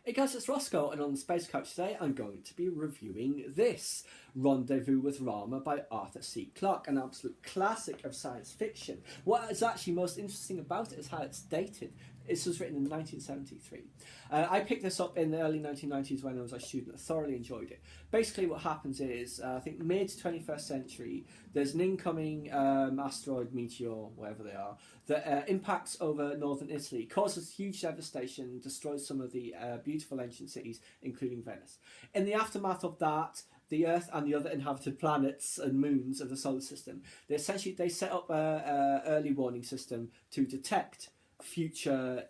Hey guys, it's Roscoe, and on the Space Couch today I'm going to be reviewing this, Rendezvous with Rama by Arthur C. Clarke, an absolute classic of science fiction. What is actually most interesting about it is how it's dated. This was written in 1973. I picked this up in the early 1990s when I was a student. I thoroughly enjoyed it. Basically what happens is, I think mid-21st century, there's an incoming asteroid, meteor, whatever they are, that impacts over northern Italy, causes huge devastation, destroys some of the beautiful ancient cities, including Venice. In the aftermath of that, the Earth and the other inhabited planets and moons of the solar system, they set up a early warning system to detect future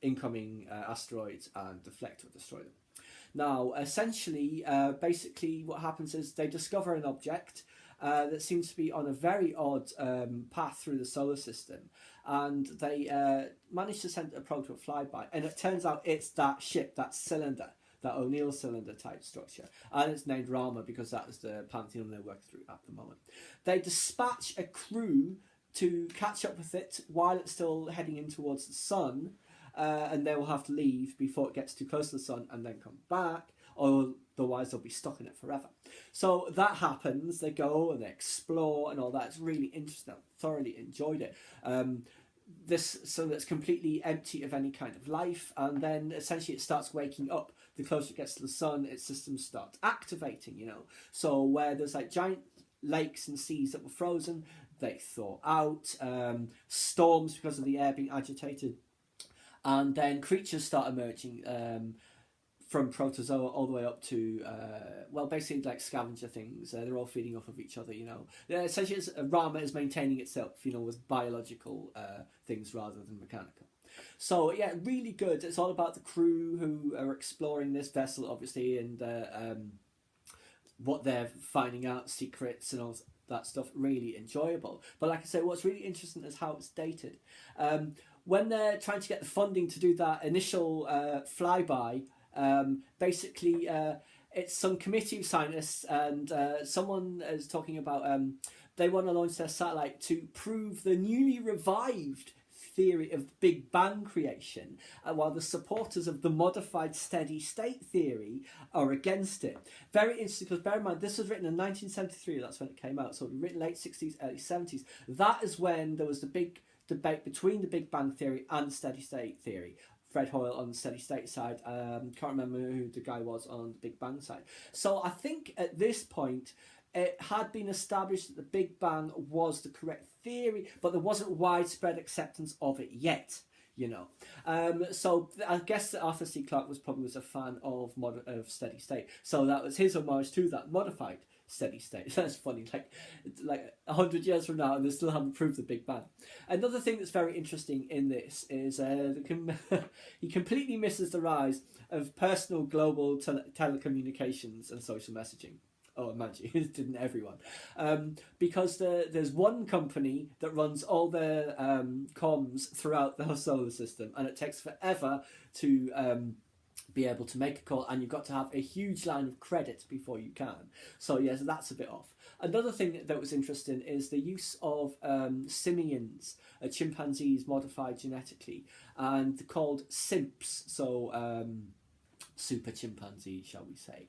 incoming asteroids and deflect or destroy them. Now, essentially, basically what happens is they discover an object that seems to be on a very odd path through the solar system, and they manage to send a probe to a flyby, and it turns out it's that ship, that cylinder, that O'Neill cylinder type structure, and it's named Rama because that is the pantheon they're working through at the moment. They dispatch a crew to catch up with it while it's still heading in towards the sun, and they will have to leave before it gets too close to the sun and then come back, or otherwise they'll be stuck in it forever. So that happens, they go and they explore and all that. It's really interesting. I thoroughly enjoyed it. So that's completely empty of any kind of life, and then essentially it starts waking up. The closer it gets to the sun, its systems start activating, you know. So where there's like giant lakes and seas that were frozen, they thaw out, storms because of the air being agitated, and then creatures start emerging from protozoa all the way up to, well, basically like scavenger things. They're all feeding off of each other, you know. Essentially, Rama is maintaining itself, you know, with biological things rather than mechanical. So, yeah, really good. It's all about the crew who are exploring this vessel, obviously, and what they're finding out, secrets and all that stuff. Really enjoyable. But like I say, what's really interesting is how it's dated. When they're trying to get the funding to do that initial flyby, basically it's some committee of scientists, and someone is talking about they want to launch their satellite to prove the newly revived theory of Big Bang creation, while the supporters of the modified steady state theory are against it. Very interesting, because bear in mind this was written in 1973, that's when it came out, so it was written late 60s, early 70s. That is when there was the big debate between the Big Bang theory and the steady state theory. Fred Hoyle on the steady state side, can't remember who the guy was on the Big Bang side. So I think at this point it had been established that the Big Bang was the correct theory, but there wasn't widespread acceptance of it yet, you know. So I guess that Arthur C. Clarke was a fan of steady state, so that was his homage to that modified steady state. That's funny, like 100 years from now and they still haven't proved the Big Bang. Another thing that's very interesting in this is he completely misses the rise of personal global telecommunications and social messaging. Oh, imagine, it didn't everyone. Because there's one company that runs all their comms throughout the solar system, and it takes forever to be able to make a call, and you've got to have a huge line of credit before you can. So yes, that's a bit off. Another thing that was interesting is the use of simians, chimpanzees modified genetically, and they're called simps, so super chimpanzee, shall we say.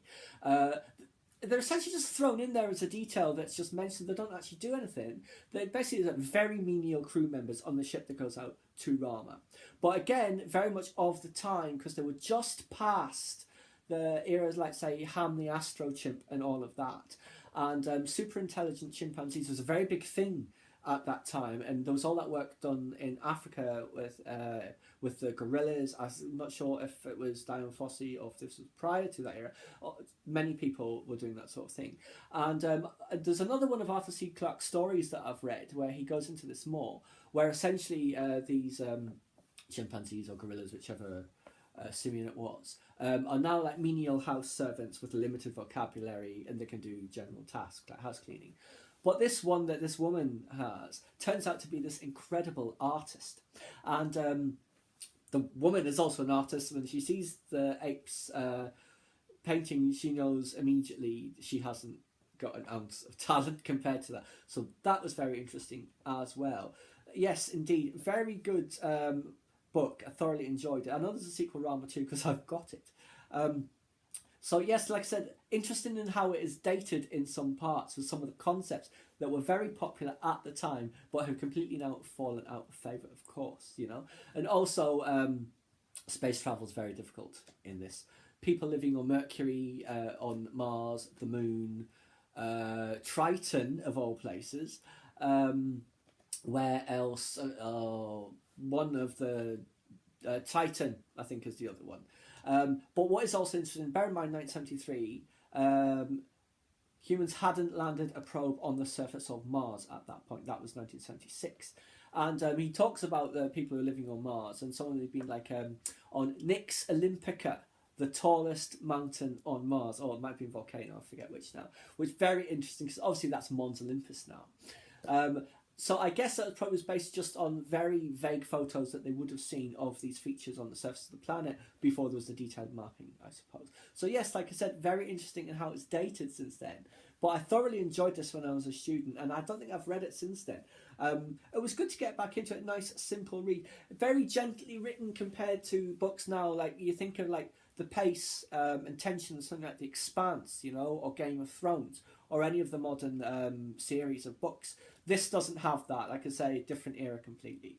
They're essentially just thrown in there as a detail that's just mentioned. They don't actually do anything. They're basically like very menial crew members on the ship that goes out to Rama. But again, very much of the time, because they were just past the eras like, say, Ham the Astro Chimp and all of that. And super intelligent chimpanzees was a very big thing at that time, and there was all that work done in Africa with the gorillas. I'm not sure if it was Dian Fossey or if this was prior to that era. Many people were doing that sort of thing. And there's another one of Arthur C. Clarke's stories that I've read where he goes into this more, where essentially these chimpanzees or gorillas, whichever simian it was, are now like menial house servants with a limited vocabulary, and they can do general tasks like house cleaning. But this one that this woman has turns out to be this incredible artist. And the woman is also an artist. When she sees the apes painting, she knows immediately she hasn't got an ounce of talent compared to that. So that was very interesting as well. Yes, indeed. Very good book. I thoroughly enjoyed it. I know there's a sequel, Rama 2, because I've got it. So yes, like I said, interesting in how it is dated in some parts with some of the concepts that were very popular at the time, but have completely now fallen out of favour, of course, you know. And also, space travel is very difficult in this. People living on Mercury, on Mars, the Moon, Triton, of all places. Where else? One of the... Titan, I think, is the other one. But what is also interesting, bear in mind 1973, humans hadn't landed a probe on the surface of Mars at that point. That was 1976. And he talks about the people who are living on Mars, and some of them have been like on Nix Olympica, the tallest mountain on Mars. Oh, it might be a volcano, I forget which now. Which is very interesting, because obviously that's Mons Olympus now. So I guess that probably was based just on very vague photos that they would have seen of these features on the surface of the planet before there was the detailed mapping, I suppose. So yes, like I said, very interesting in how it's dated since then. But I thoroughly enjoyed this when I was a student, and I don't think I've read it since then. It was good to get back into it. Nice, simple read. Very gently written compared to books now. Like, you think of like the pace and tension of something like The Expanse, you know, or Game of Thrones, or any of the modern series of books. This doesn't have that. Like I say, different era completely.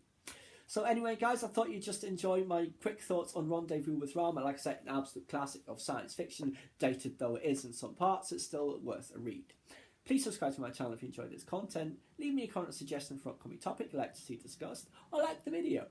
So anyway, guys, I thought you'd just enjoy my quick thoughts on Rendezvous with Rama. Like I said, an absolute classic of science fiction, dated though it is in some parts, it's still worth a read. Please subscribe to my channel if you enjoyed this content. Leave me a comment or suggestion for an upcoming topic you'd like to see discussed, or like the video.